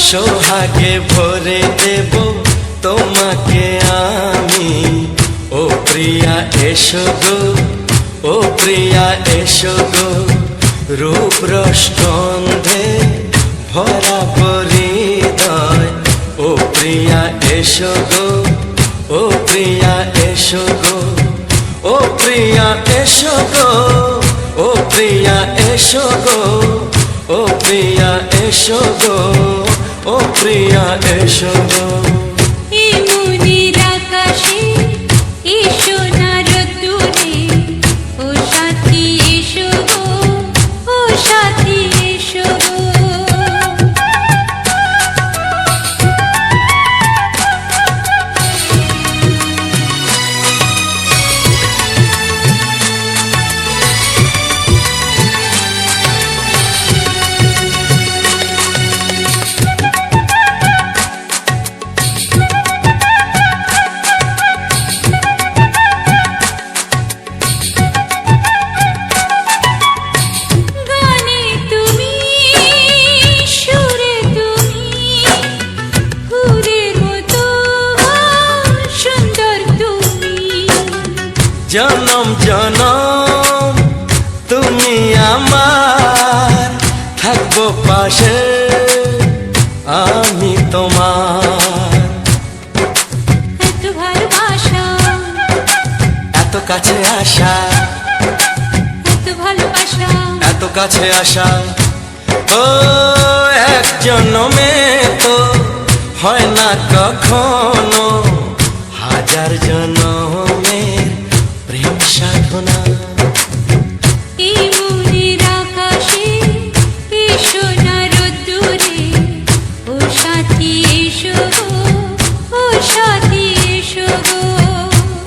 সোহাগে ভরে দেব তোমাকে আমি। ও প্রিয়া এসো গো, ও প্রিয়া এসো গো, রূপ রস গন্ধে ভরা হৃদয়। ও প্রিয়া এসো গো, ও প্রিয়া এসো গো, ও প্রিয়া এসো গো, ও প্রিয়া এসো গো, ও প্রিয়া এসো গো, ও প্রিয়া এসো গো। এই মনের আকাশে এসো না রোদ্দুরে, ও সাথী এসো গো, ও সাথী এসো গো। জনম জনম তুমি আমার, থাকবো পাশে আমি তোমার। এত ভালোবাসা, এত কাছে আসা, এত ভালোবাসা, এত কাছে আসা। ও এক জন্মে তো হয় না কখনো, হাজার জন্মের প্রেম সাধনা। এই মনের আকাশে এসো না রোদ্দুরে, ও সাথী এসো গো, ও সাথী এসো গো।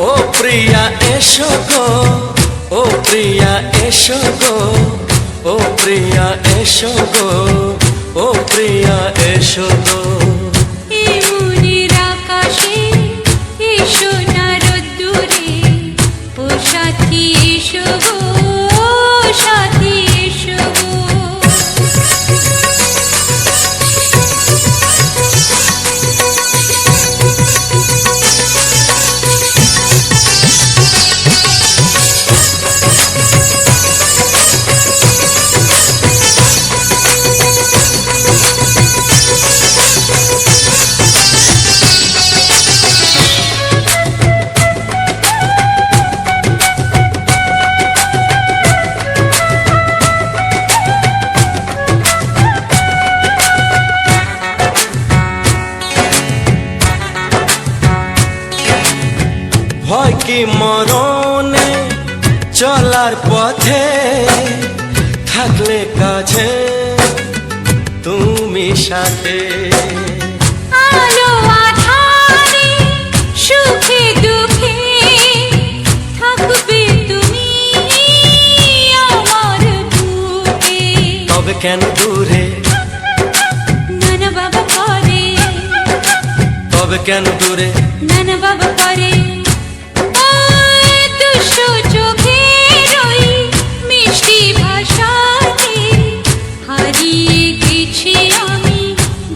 ও প্রিয়া এসো গো, ও প্রিয়া এসো গো, ও প্রিয়া এসো গো, ও প্রিয়া এসো গো। এই মনের আকাশে এসো না রোদ্দুরে, ও সাথী এসো গো, ও সাথী এসো গো। ভয় কি মরণে চলার পথে, থাকলে কাছে তুমি সাথে। আলো আঁধারে সুখে দুঃখে থাকবে তুমি আমার বুকে। তবে কেন দূরে, নানা বাবা করে, তবে কেন দূরে, নানা বাবা করে। ওই দুষ্টু চোখের ওই মিষ্টি ভাষাতে হারিয়ে গেছি আমি,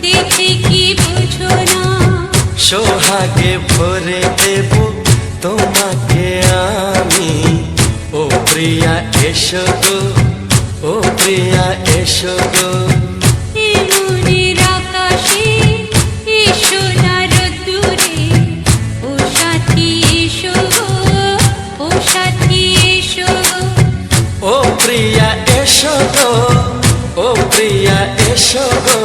দেখে কি বোঝো না। সোহাগে ভরে দেব তোমাকে আমি। ও প্রিয়া এসো গো, ও প্রিয়া এসো গো। এই মনের আকাশে এসো না রোদ্দুরে, ও সাথী এসো গো, ও সাথী এসো গো। ও প্রিয়া এসো গো, ও প্রিয়া এসো গো,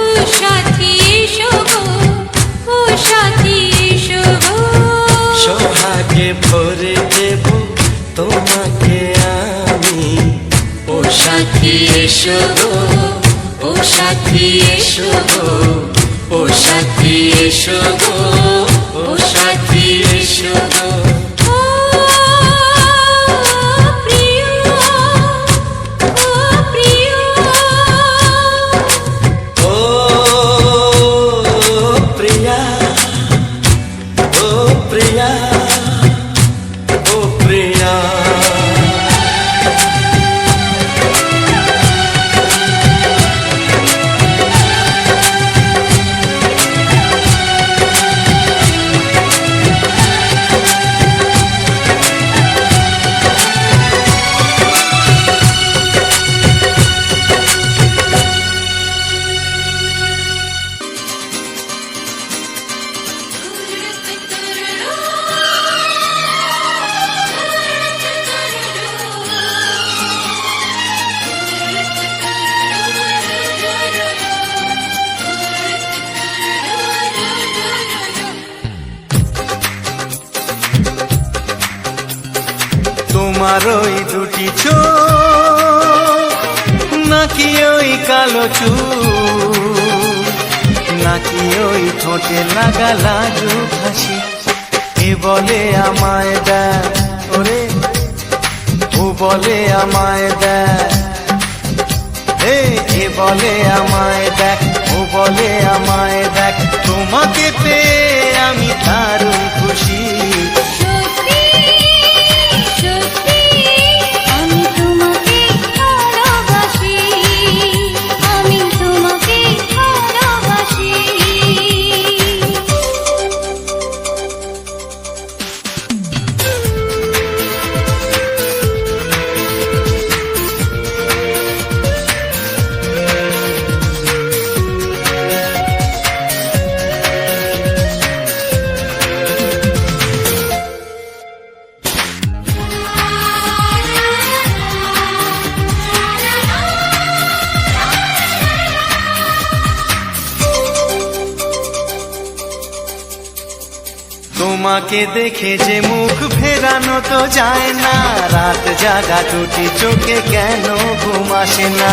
ও সাথী এসো গো, ও সাথী এসো গো। সোহাগে ভরে দেব তোমাকে আমি। ও সাথী এসো গো, ও সাথী এসো গো, ও সাথী এসো গো, ও সাথী এসো গো। ও প্রিয়, ও প্রিয়, ও প্রিয়া, ও প্রিয়া, ও প্রিয়া। তোমার ওই দুটি চোখ, নাকি ওই কালো চুল, নাকি ওই ঠোঁটে লাগা লাজুক হাসি। এ বলে আমায় দেয় ওরে, ও বলে আমায় দেয়, এ বলে আমায় দেখ, ও বলে আমায় দেখ, তোমাকে পেয়ে আমি দারুণ খুশি। সত্যি সত্যি আমি তোমাকে ভালোবাসি, আমি তোমাকে ভালোবাসি। তোমাকে দেখে যে মুখ ফেরানো তো যায় না, রাত জাগা দুটি চোখে কেন ঘুম আসে না।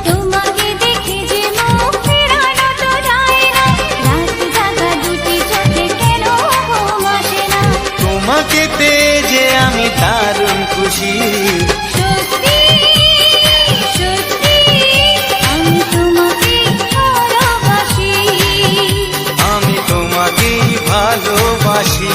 তোমাকে দেখে যে মুখ ফেরানো তো যায় না, রাত জাগা দুটি চোখে কেন ঘুম আসে না। তোমাকে পেয়ে যে আমি দারুণ খুশি। সত্যি সত্যি আমি তোমাকে ভালোবাসি, আমি তোমাকেই ভালোবাসি।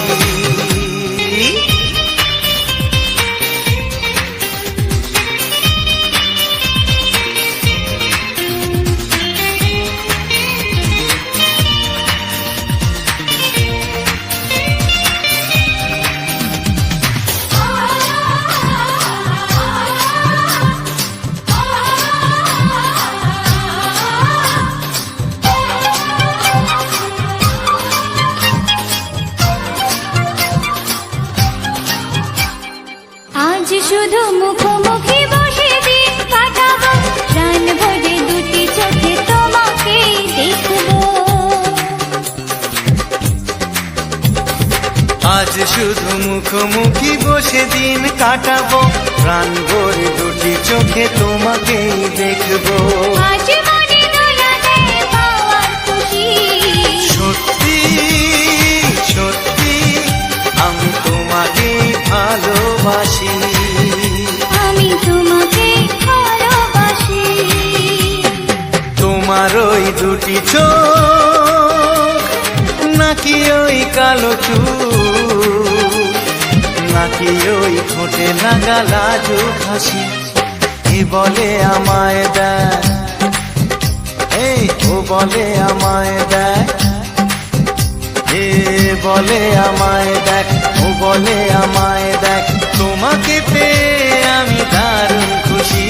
আজ শুধু মুখোমুখি বসে দিন কাটাবো, প্রাণ ভরে দুটি চোখে তোমাকে দেখবো। আজ শুধু মুখোমুখি বসে দিন কাটাবো, প্রাণ ভরে দুটি চোখে তোমাকেই দেখবো। আজ মনে দোলা দেয় পাওয়ার খুশি। সত্যি সত্যি আমি তোমাকেই ভালোবাসি। আমি তোমাকে ভালোবাসি। তোমার ওই দুটি চোখ, নাকি ওই কালো চুল, নাকি ওই ঠোঁটে লাগা লাজুক হাসি। এ বলে আমায় দেয়, ও বলে আমায় দেয়, এ বলে আমায় দেখ, ও বলে আমায় দেখ, তোমাকে পেয়ে আমি দারুণ খুশি।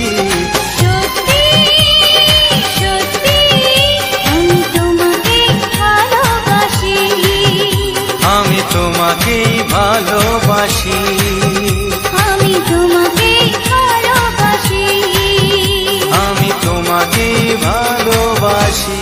সত্যি সত্যি আমি তোমাকে ভালোবাসি, আমি তোমাকেই ভালোবাসি। আমি তোমাকে ভালোবাসি, আমি তোমাকেই ভালোবাসি।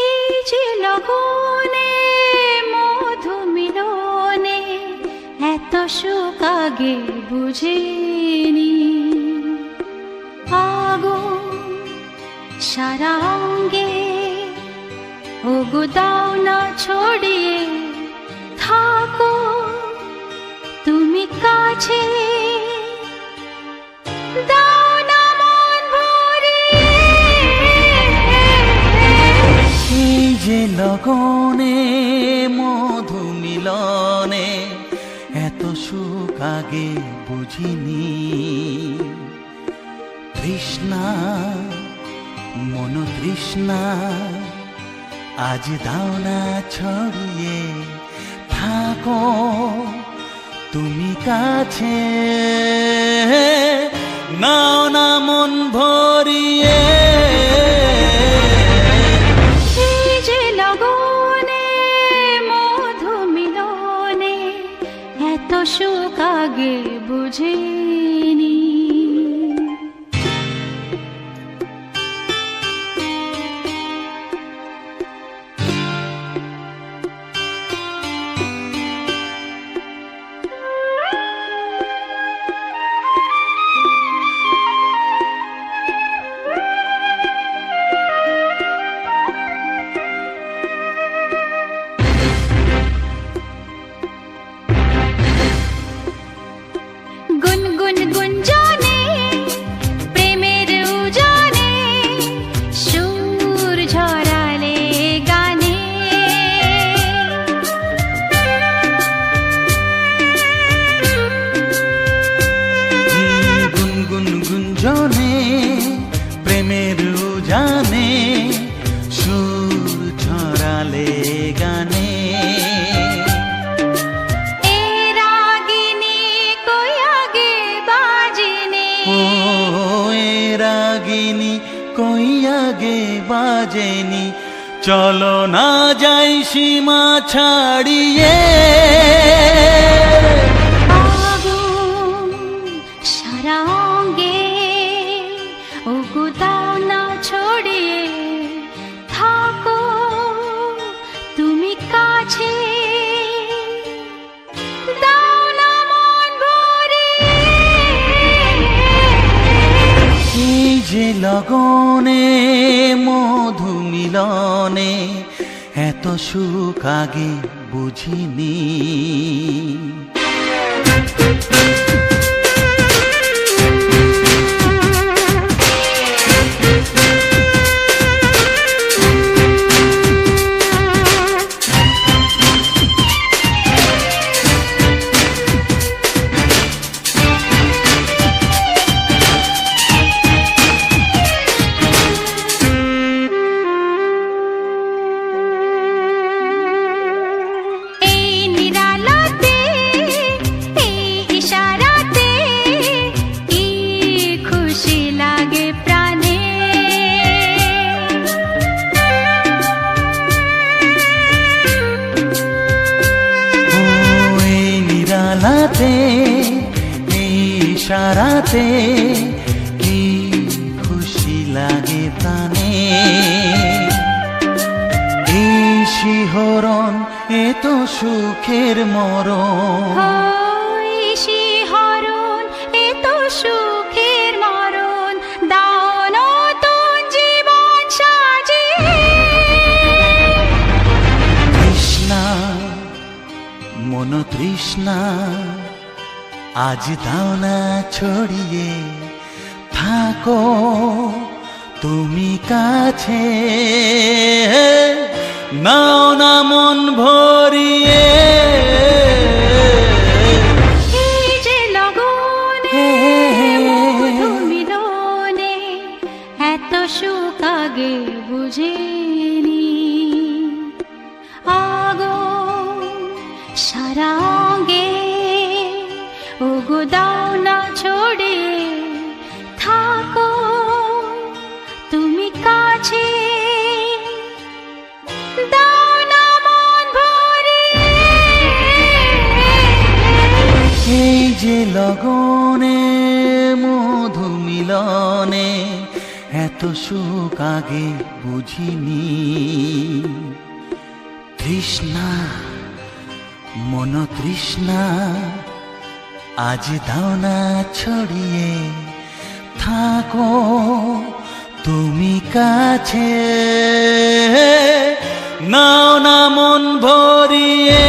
এই যে লগনে মধু মিলনে এত সুখ আগে বুঝিনি। আগুন সারা অঙ্গে ওগো দাও না ছড়িয়ে থাকো তুমি কাছে, দাও না মন ভরিয়ে। এই যে লগনে মধু মিলনে এত সুখ আগে বুঝিনি। তৃষ্ণা মন তৃষ্ণা আজ দাও না ছড়িয়ে থাকো তুমি কাছে, নাও না মন ভরিয়ে। এই যে লগনে মধু মিলনে এত সুখ আগে বুঝিনি। গুনগুন গুঞ্জনে প্রেমের উজানে সুর ঝরালে গানে। গুনগুন গুঞ্জনে প্রেমের উজানে সুর ছড়ালে গানে। এ রাগিনী কই আগে বাজেনি। ও এ রাগিনী কই আগে বাজেনি, চলো না যাই সীমা ছাড়িয়ে। আগুন সারা অঙ্গে ওগো দাও না ছড়িয়ে থাকো তুমি কাছে। দাও না মন ভরিয়ে। এই যে লগনে মধু মিলনে এত সুখ আগে বুঝিনি। এই নিরালাতে এই ইশারাতে কি খুশি লাগে প্রাণে। ও এই নিরালাতে এই ইশারাতে কি খুশি লাগে প্রাণে। এই শিহরণ এ তো সুখের মরণ। ওই শিহরণ এ তো সুখের মরণ। দাও নতুন জীবন সাজিয়ে। তৃষ্ণা মন তৃষ্ণা আজ দাও না ছড়িয়ে থাকো তুমি কাছে। নাও না মন ভরিয়ে। এই যে লগনে মধু মিলনে এত সুখ আগে বুঝিনি। আগুন সারা অঙ্গে ওগো দাও না ছড়িয়ে থাকো তুমি কাছে। দাও না মন ভরিয়ে। এই যে লগনে মধু মিলনে এত সুখ আগে বুঝিনি। তৃষ্ণা মন তৃষ্ণা আজ দাও না ছড়িয়ে থাকো তুমি কাছে। নাও না মন ভরিয়ে।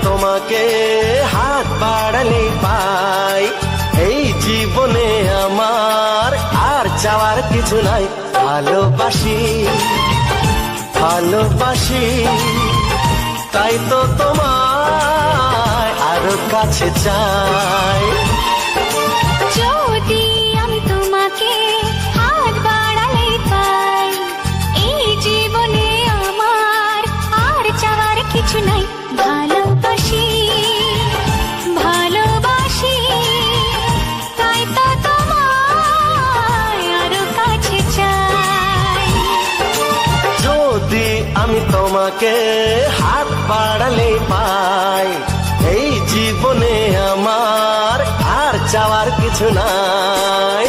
তোমাকে হাত বাড়ালে পাই, এই জীবনে আমার আর চাওয়ার কিছু নাই। ভালোবাসি ভালোবাসি, তাই তো তোমায় আরো কাছে চাই। যদি আমি তোমাকে হাত বাড়ালে পাই, এই জীবনে আমার আর চাওয়ার কিছু নাই। ভালোবাসি ভালোবাসি, তাই তো তোমায় আরো কাছে চাই। যদি আমি তোমাকে হাত বাড়ালে পাই, এই জীবনে আমার আর চাওয়ার কিছু নাই।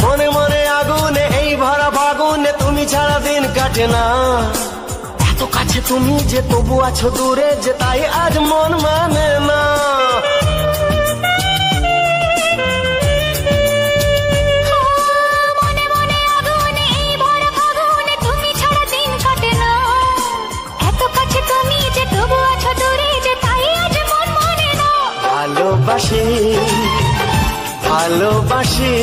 মনে মনে আগুনে এই ভরা ফাগুনে তুমি ছাড়া দিন কাটে না। এত কাছে তুমি যে তবু আছো দূরে, যে তাই আজ মন মানে না। মনে মনে আগুনে এই ভরা ফাগুনে তুমি ছাড়া দিন কাটে না। এত কাছে তুমি যে তবু আছো দূরে, যে তাই আজ মন মানে না। ভালোবাসি ভালোবাসি,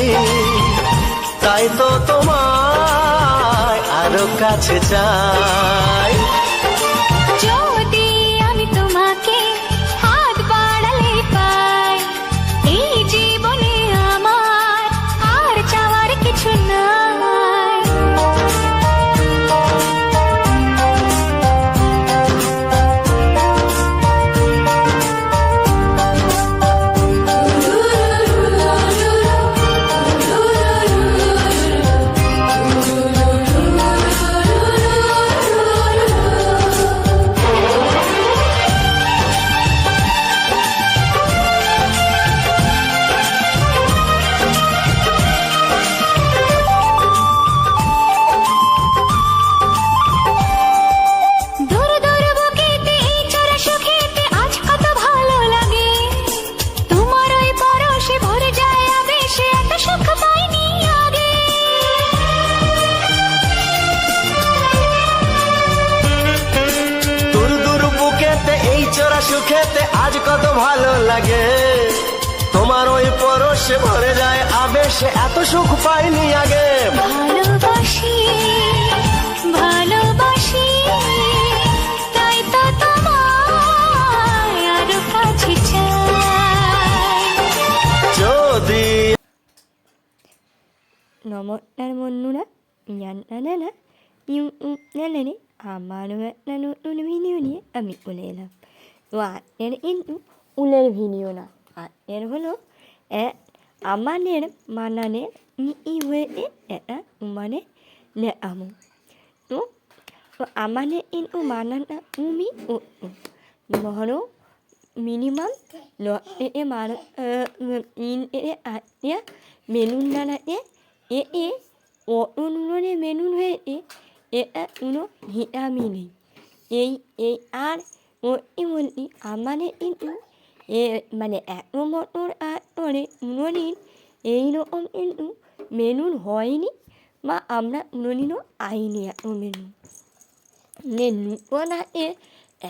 তাই তো তোমায় আরো কাছে চাই। যদি আমি তোমাকে হাত বাড়ালে পাই, এই জীবনে আমার আর চাওয়ার কিছু নাই। দূর দূর বুকেতে এই চড়া সুখেতে আজ কত ভালো লাগে। তোমার ওই পরশে ভরে যায় আবেশে, এত সুখ পাইনি আগে। দূর দূর বুকেতে এই চোরা সুখেতে আজ কত ভালো লাগে। তোমার ওই পরশে ভরে যায় আবেশে, এত সুখ পাইনি আগে। ভালোবাসি ভালোবাসি, তাই তো তোমায় আরো কাছে চাই। যদি নমস্কার বন্ধুরা, জানা ইউ চ্যানেলে আমারও একটা নতুন ভিডিও নিয়ে আমি চলে এলাম। তো আজকের কিন্তু উলের ভিডিও না, আজকের হলো আমাদের মানানের ই হয়েছে এটা মানে দেখাবো। তো আমাদের কিন্তু মানানটা তুমি ধরো মিনিমাম 10 থেকে 12 3 থেকে 8টা বেলুন দাঁড়াতে অটোগুলো বেলুন হয়েছে, এটা কোনো হিসাবই নেই। এই আর বলছি আমাদের কিন্তু মানে এত বছর ধরে কোনোদিন এইরকম কিন্তু বেলুন হয়নি, বা আমরা কোনোদিনও আইনি এত বেলুন। নূতনাতে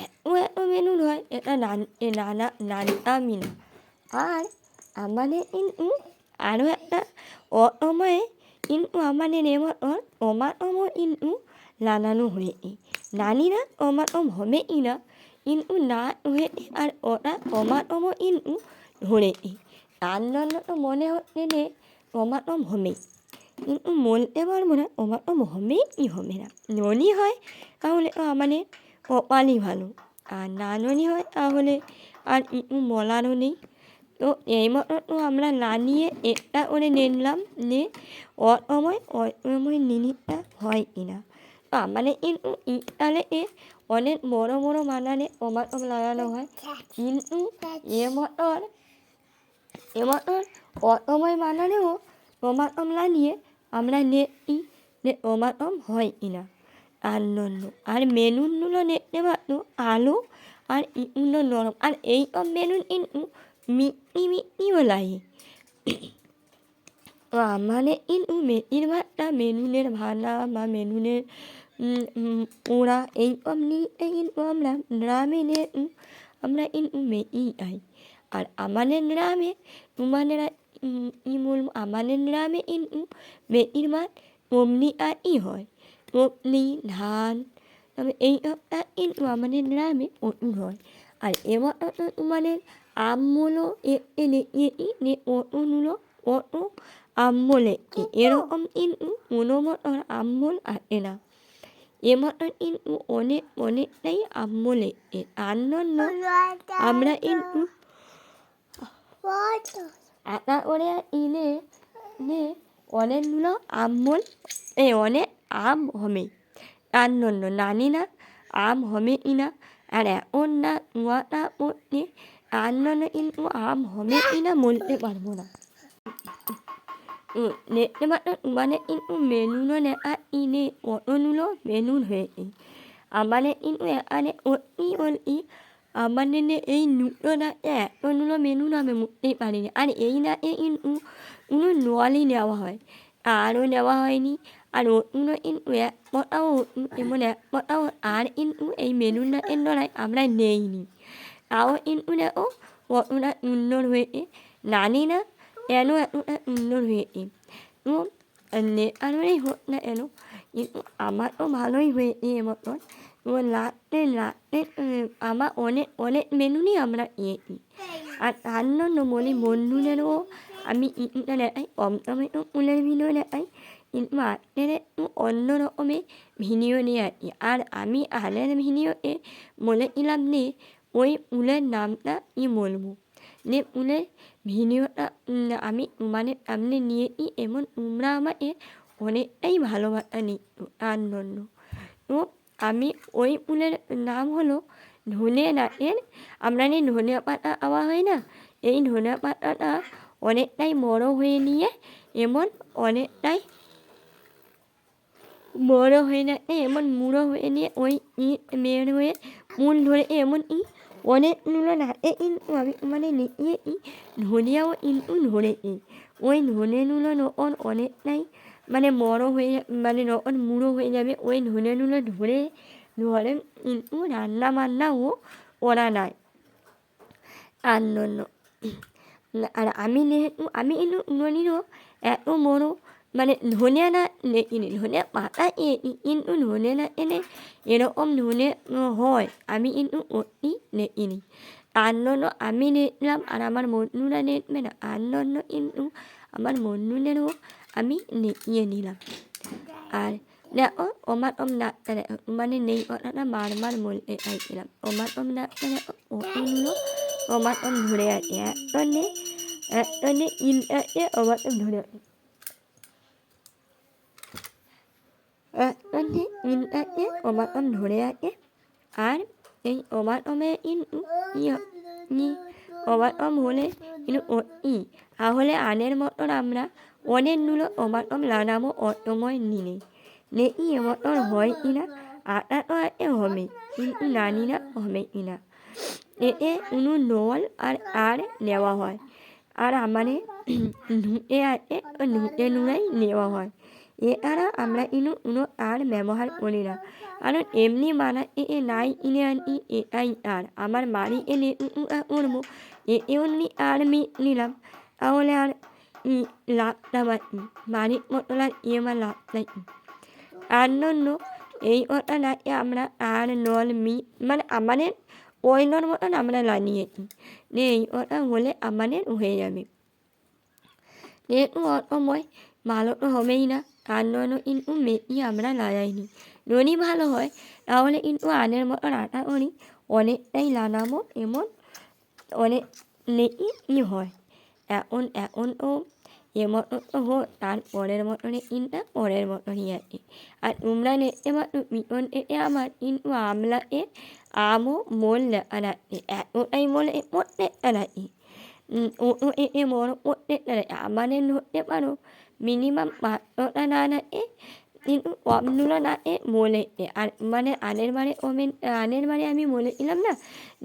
এত বেলুন হয়, এটা জানতামই না। আর আমাদের কিন্তু আরও একটা অসময়ে কিন্তু আমাদের এবছর টমাটোমও কিন্তু লাগানো হয়েছে। জানি না টমাটোম হবে কি না, কিন্তু না হয়েছে আর ওটা টমাটোমও কিন্তু ধরেছে। তার জন্য তো মনে হচ্ছে যে টমাটোম হবে, কিন্তু বলতে পারবো না টমাটোম হবে কি হবে না। যদি হয় তাহলে তো আমাদের কপালই ভালো, আর না যদি হয় তাহলে আর কিছু বলারও নেই। তো এই মতো তো আমরা না নিয়ে একটা করে দেখলাম যে অসময় জিনিসটা হয় কিনা। তো আমাদের কিন্তু শীতকালে অনেক বড় বড় বাগানে টমাটো লাগানো হয়, কিন্তু এ মতন এমন অসময় বানানেও ওমাতম লানিয়ে আমরা নেই নে ওমাতম হয় ইনা আর নন্য আর মেনুন নুলো নেটে মাত্র আলু আর ইউনো নরম আর এই মেনুন ইনু মিটনি বলাই মানে ইনু মেটির ভাতটা মেনুনের ভানা বা মেনুনের ওরা এই নিয়ে ইনু আমরা গ্রামে আমরা ইনু মেই আই আর আমাদের গ্রামে উমানেরা ইমুল আমাদের গ্রামে ইনু মেটির ভাত অমনি আর হয় অমনি ধান তবে এই ইনু আমাদের গ্রামে অটু হয় আর এবার মানে আমগুলো এনে নে অটো নুলো অটো আমলে এরকম ইনু মনোমতর আমল আর এনা এমন ইনু অনেকটাই আমলে আনন্দ আমরা ইনু আটা করে ইনে নে অনেকগুলো আমল অনেক আম হবে আনন্দ নানি না আম হবে ইনা আর এখন না উয়াটা মধ্যে আনন্দ ইনু আম হবে ইনা বলতে পারবো না নেটে মাত্র মানে ইনু মেনুনো নেকা ইনে অটোনুলো মেনুন হয়ে আমাদের ইনু এখানে অতি অতি আমাদের এই নুটো না এতগুলো মেনু নামে মুখতেই পারিনি আর এই না ইনু উনো নোয়ালি নেওয়া হয় আরও নেওয়া হয়নি আর অন্য ইনু এক পটাও এমন এক পটাও আর ইনু এই মেনু না এর নয় আমরা নেইনি তাও ইনু দেখো কতটা সুন্দর হয়েছে জানি না কেন এতটা সুন্দর হয়েছে তো নেতারই হোক না কেন কিন্তু আমার তো ভালোই হয়েছে মতন তো রাত্রে আমার অনেক মেনুনই আমরা খেয়েছি আর তার জন্য বলি বন্ধুদেরও আমি ইটুটা দেখাই কম টমেটো ফুলের ভিডিও দেখাই কিন্তু আজকের একটু অন্য রকমের ভিডিও নিয়ে আসি আর আমি আগের ভিডিওতে বলেছিলাম যে ওই ফুলের নামটা কি বলবো যে ফুলের ভিডিওটা আমি তোমাদের সামনে নিয়েছি এবং তোমরা আমাকে অনেকটাই ভালোবাসা নিচ্ছ তার জন্য তো আমি ওই ফুলের নাম হলো ধনে গাছের আমরা যে ধনে পাতা খাওয়া হয় না এই ধনে পাতাটা অনেকটাই বড় হয়ে নিয়ে এমন অনেকটাই বড় হয়ে যাচ্ছে এমন মুড়ো হয়ে নিয়ে ওই বের হয়ে মূল ধরে এমন অনেকগুলো নাটে কিন্তু আমি মানে নিয়ে ধনিয়াও কিন্তু ধরেছি ওই ধনেগুলো যখন অনেকটাই মানে বড় হয়ে মানে যখন মুড়ো হয়ে যাবে ওই ধনেগুলো ধরে কিন্তু রান্না বান্নাও করা নাই তার জন্য আর আমি যেহেতু আমি কিন্তু উনুনিরও এত বড় মানে ধনিয়া না নেই ধনিয়া পাতা কিন্তু ধনে না এনে এরকম ধনে হয় আমি কিন্তু অতি নেইনি তার জন্য আমি নিলাম আর আমার বন্ধুরা নেবে না তার জন্য কিন্তু আমার বন্ধুদেরও আমি নিয়ে নিলাম আর দেখো ওমাটম ডাক্তার দেখো মানে নেই কথাটা বারবার বলতে চাইছিলাম ওমাটম ডাক্তার দেখো ওগুলো ওমাটম ধরে আছে একটনে ইনটাকে ওমাটম ধরে আছে একটনে ইনটাকে ওমাটম ধরে আছে আর এই ওমাটমের কিন্তু ওমাটম হলে কিন্তু তাহলে আনের মতন আমরা অনেকগুলো ওমাটম লাগাবো অসময় নিলে নেই মতন হয় কিনা আটা তো এতে হবে কিন্তু জানি না হবে কিনা এতে কোনো নল আর নেওয়া হয় আর আমাদের ধুতে আছে ধুতে নুড়াই নেওয়া হয় এছাড়া আমরা কোনো আর ব্যবহার করি না কারণ এমনি বানাতে নাই কিনে আনি এটাই আর আমার বাড়ি এনে করবো এমনি আর নিলাম তাহলে আর লাভটা বাকি বাড়ির মতন আর আমার লাভটাই তার জন্য এই ওটা নাকি আমরা আর নল মানে আমাদের ওই নল মতন আমরা লাগিয়েছি এই ওটা হলে আমাদের হয়ে যাবে যেহেতু অসময় ভালো তো হবেই না তার জন্য কিন্তু মেথি আমরা লাগাইনি যদি ভালো হয় তাহলে কিন্তু আনের মতন আটা করি অনেকটাই লাগাবো এমন অনেক নেই হয় এখন তো মতন তো হোক তার পরের মতনে কিন্তু পরের মতনই আছে আর তোমরা নেতে মতো পিছন থেকে আমার কিন্তু আমলাতে আমও মোল লেখা রাখছে এতটাই মোল প্রত্যেকটা রাখি মরম করতে আমাদের ধরতে পারো মিনিমাম 5টা নানাকে কিন্তু অমনুরা না বলে আর মানে আনের মানে আমি বলেছিলাম না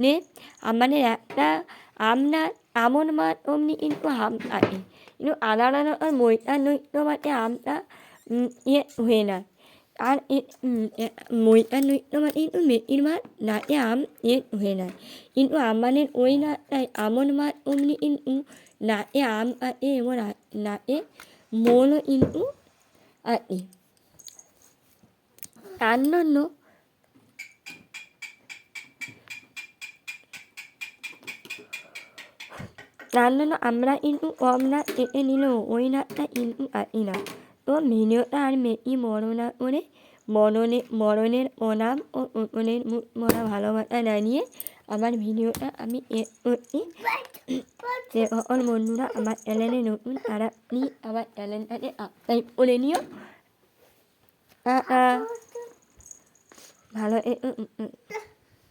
যে আমাদের একটা আমরা আমন মাছ অমনি কিন্তু হাম থাকে কিন্তু আলাদা মইটা নৈত্য মানে আমটা হয়ে না আর মইটা নৈত্য মানে কিন্তু মেথির মাছ নাতে আম হয়ে না কিন্তু আমাদের ওই নাটাই আমন মাছ অমনি কিন্তু নাতে আম এবং নাতে মনও কিন্তু আটি তার জন্য আমরা কিন্তু কম নাচ কেটে নিলেও ওই নাচটা কিন্তু আটি না তো ভিডিওটা আর মেকি বড় না করে মরণের প্রণাম ও উঠনের মুখ মরা ভালোবাসা জানিয়ে আমার ভিডিওটা আমি করছি যে সকল বন্ধুরা আমার চ্যানেলে নতুন তারা প্লিজ আমার চ্যানেলটাকে সাবস্ক্রাইব করে নিও ভালো